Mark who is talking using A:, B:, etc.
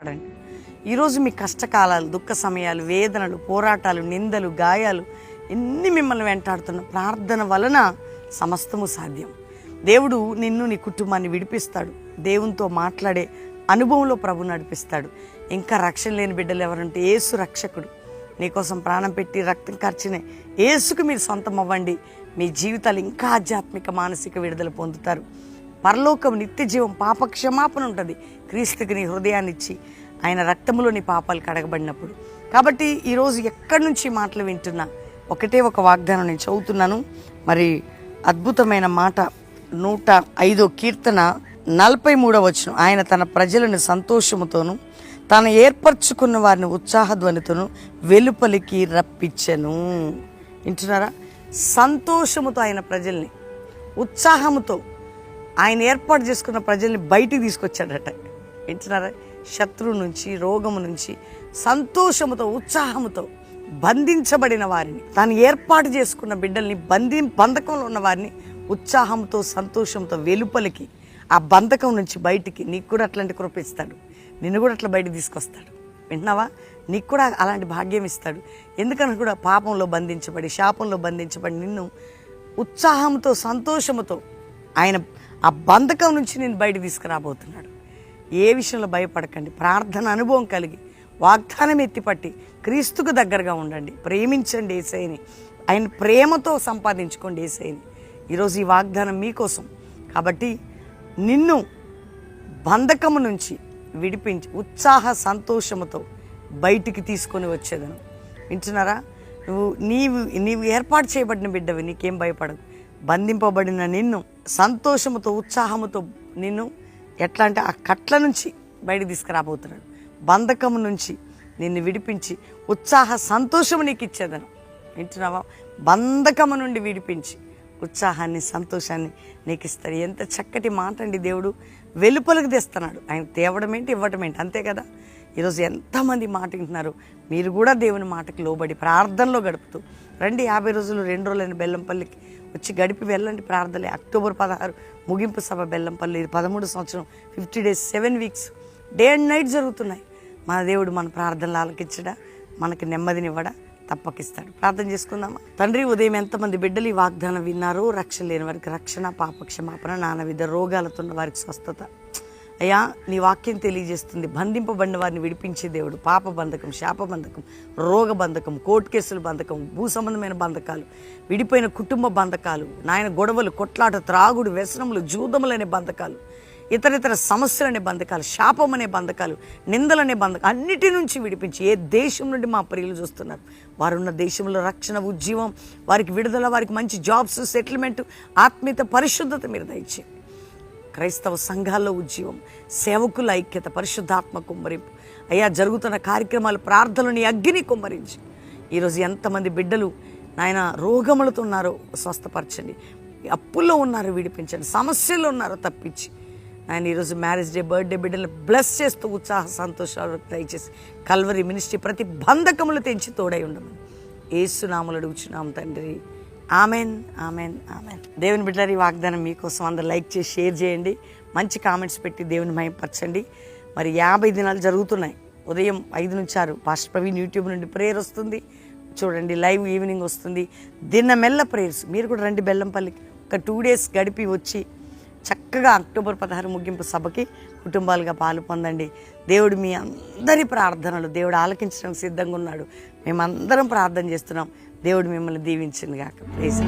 A: పడండి. ఈరోజు మీ కష్టకాలాలు, దుఃఖ సమయాలు, వేదనలు, పోరాటాలు, నిందలు, గాయాలు ఎన్ని మిమ్మల్ని వెంటాడుతున్న ప్రార్థన వలన సమస్తము సాధ్యం. దేవుడు నిన్ను, నీ కుటుంబాన్ని విడిపిస్తాడు. దేవునితో మాట్లాడే అనుభవంలో ప్రభు నడిపిస్తాడు. ఇంకా రక్షణ లేని బిడ్డలు ఎవరంటే యేసు రక్షకుడు. నీకోసం ప్రాణం పెట్టి రక్తం కార్చిన యేసుకు మీరు సొంతం అవ్వండి. మీ జీవితాలు ఇంకా ఆధ్యాత్మిక మానసిక విడుదల పొందుతారు. పరలోకం, నిత్య జీవం, పాప క్షమాపణ ఉంటుంది క్రీస్తుకి నీ హృదయాన్ని ఇచ్చి ఆయన రక్తంలో నీ పాపాలు కడగబడినప్పుడు. కాబట్టి ఈరోజు ఎక్కడి నుంచి మాటలు వింటున్నా ఒకటే ఒక వాగ్దానం నేను చదువుతున్నాను. మరి అద్భుతమైన మాట 105వ కీర్తన 43వ వచనం. ఆయన తన ప్రజలను సంతోషముతోను తాను ఏర్పరచుకున్న వారిని ఉత్సాహధ్వనితోను వెలుపలికి రప్పించెను. వింటున్నారా? సంతోషముతో ఆయన ప్రజల్ని, ఉత్సాహముతో ఆయన ఏర్పాటు చేసుకున్న ప్రజల్ని బయటికి తీసుకొచ్చాడట. వింటున్నారా? శత్రువు నుంచి, రోగము నుంచి సంతోషముతో, ఉత్సాహముతో బంధించబడిన వారిని, తాను ఏర్పాటు చేసుకున్న బిడ్డల్ని, బంధకంలో ఉన్న వారిని ఉత్సాహంతో, సంతోషంతో వెలుపలికి, ఆ బంధకం నుంచి బయటికి నీకు కూడా అట్లాంటి కృప ఇస్తాడు. నిన్ను కూడా అట్లా బయటికి తీసుకొస్తాడు. వింటున్నావా? నీకు కూడా అలాంటి భాగ్యం ఇస్తాడు. ఎందుకని కూడా పాపంలో బంధించబడి, శాపంలో బంధించబడి నిన్ను ఉత్సాహంతో, సంతోషముతో ఆయన ఆ బంధకం నుంచి నేను బయటికి తీసుకురాబోతున్నాడు. ఏ విషయంలో భయపడకండి. ప్రార్థన అనుభవం కలిగి వాగ్దానం ఎత్తిపట్టి క్రీస్తుకు దగ్గరగా ఉండండి. ప్రేమించండి యేసయ్యని. ఆయన ప్రేమతో సంపాదించుకోండి యేసయ్యని. ఈరోజు ఈ వాగ్దానం మీకోసం. కాబట్టి నిన్ను బంధకము నుంచి విడిపించి ఉత్సాహ సంతోషముతో బయటికి తీసుకొని వచ్చేదను. వింటున్నారా? నీవు ఏర్పాటు చేయబడిన బిడ్డవి, నీకేం భయపడదు. బంధింపబడిన నిన్ను సంతోషముతో, ఉత్సాహముతో నిన్ను ఎట్లా అంటే ఆ కట్ల నుంచి బయటికి తీసుకురాబోతున్నాడు. బంధకము నుంచి నిన్ను విడిపించి ఉత్సాహ సంతోషము నీకు ఇచ్చేదను. వింటున్నావా? బంధకము నుండి విడిపించి ఉత్సాహాన్ని, సంతోషాన్ని నీకు ఇస్తాడు. ఎంత చక్కటి మాట అండి. దేవుడు వెలుపలకు తెస్తున్నాడు. ఆయన తేవడం ఏంటి, ఇవ్వటం ఏంటి, అంతే కదా. ఈరోజు ఎంతమంది మాట వింటున్నారు. మీరు కూడా దేవుని మాటకి లోబడి ప్రార్థనలో గడుపుతూ రండి. 50 రోజులు 2 రోజులైన బెల్లంపల్లికి వచ్చి గడిపి వెళ్ళండి. ప్రార్థనలే. అక్టోబర్ 16 ముగింపు సభ బెల్లంపల్లి. 13 సంవత్సరం, 50 days, 7 weeks day and night జరుగుతున్నాయి. మన దేవుడు మన ప్రార్థనలు ఆలకించడా, మనకి నెమ్మదినివ్వడా? తప్పకిస్తాడు. ప్రార్థన చేసుకుందామా? తండ్రి, ఉదయం ఎంతమంది బిడ్డలు ఈ వాగ్దానం విన్నారో, రక్షణ లేని వారికి రక్షణ, పాప క్షమాపణ, నానావిధ రోగాలతో ఉన్న వారికి స్వస్థత. అయ్యా, నీ వాక్యం తెలియజేస్తుంది. బంధింపబడిన వారిని విడిపించే దేవుడు. పాప బంధకం, శాప బంధకం, రోగ బంధకం, కోర్టు కేసుల బంధకం, భూ సంబంధమైన బంధకాలు, విడిపోయిన కుటుంబ బంధకాలు, నాయన గొడవలు, కొట్లాట, త్రాగుడు, వ్యసనములు, జూదములనే బంధకాలు, ఇతరితర సమస్యలనే బంధకాలు, శాపం అనే బంధకాలు, నిందలనే బంధకాలు అన్నిటి నుంచి విడిపించి, ఏ దేశం నుండి మా ప్రియులు చూస్తున్నారు వారున్న దేశంలో రక్షణ, ఉజ్జీవం, వారికి విడుదల, వారికి మంచి జాబ్స్, సెటిల్మెంట్, ఆత్మీయత, పరిశుద్ధత మీరు దయచేయండి. క్రైస్తవ సంఘాల్లో ఉజ్జీవం, సేవకుల ఐక్యత, పరిశుద్ధాత్మ కుమ్మరింపు. అయ్యా, జరుగుతున్న కార్యక్రమాలు, ప్రార్థనని అగ్ని కుమ్మరించి ఈరోజు ఎంతమంది బిడ్డలు నాయన రోగములతో ఉన్నారో స్వస్థపరచండి. అప్పుల్లో ఉన్నారో విడిపించండి. సమస్యలు ఉన్నారో తప్పించి ఆయన ఈరోజు మ్యారేజ్ డే, బర్త్డే బిడ్డలు బ్లెస్ చేస్తూ ఉత్సాహ సంతోషాలు దయచేసి కల్వరి మినిస్ట్రీ ప్రతి బంధకములు తెంచి తోడై ఉండమని యేసు నామములో అడుగుచున్నాం తండ్రి. Amen, amen, amen. దేవుని బిడ్డలారా, ఈ వాగ్దానం మీకోసం. అందరూ లైక్ చేసి షేర్ చేయండి. మంచి కామెంట్స్ పెట్టి దేవుని మహిమపరచండి. మరి 50 దినాలు జరుగుతున్నాయి. ఉదయం 5 నుంచి 6 పాస్టర్ ప్రవీణ్ యూట్యూబ్ నుండి ప్రేయర్ వస్తుంది. చూడండి, లైవ్ ఈవినింగ్ వస్తుంది. దినమెల్ల ప్రేయర్స్. మీరు కూడా రండి బెల్లంపల్లికి. ఒక 2 days గడిపి వచ్చి చక్కగా అక్టోబర్ 16 ముగింపు సభకి కుటుంబాలుగా పాలు పొందండి. దేవుడు మీ అందరి ప్రార్థనలు దేవుడు ఆలకించడానికి సిద్ధంగా ఉన్నాడు. మేమందరం ప్రార్థన చేస్తున్నాం. దేవుడు మిమ్మల్ని దీవించింది గాక. ప్రైజ్.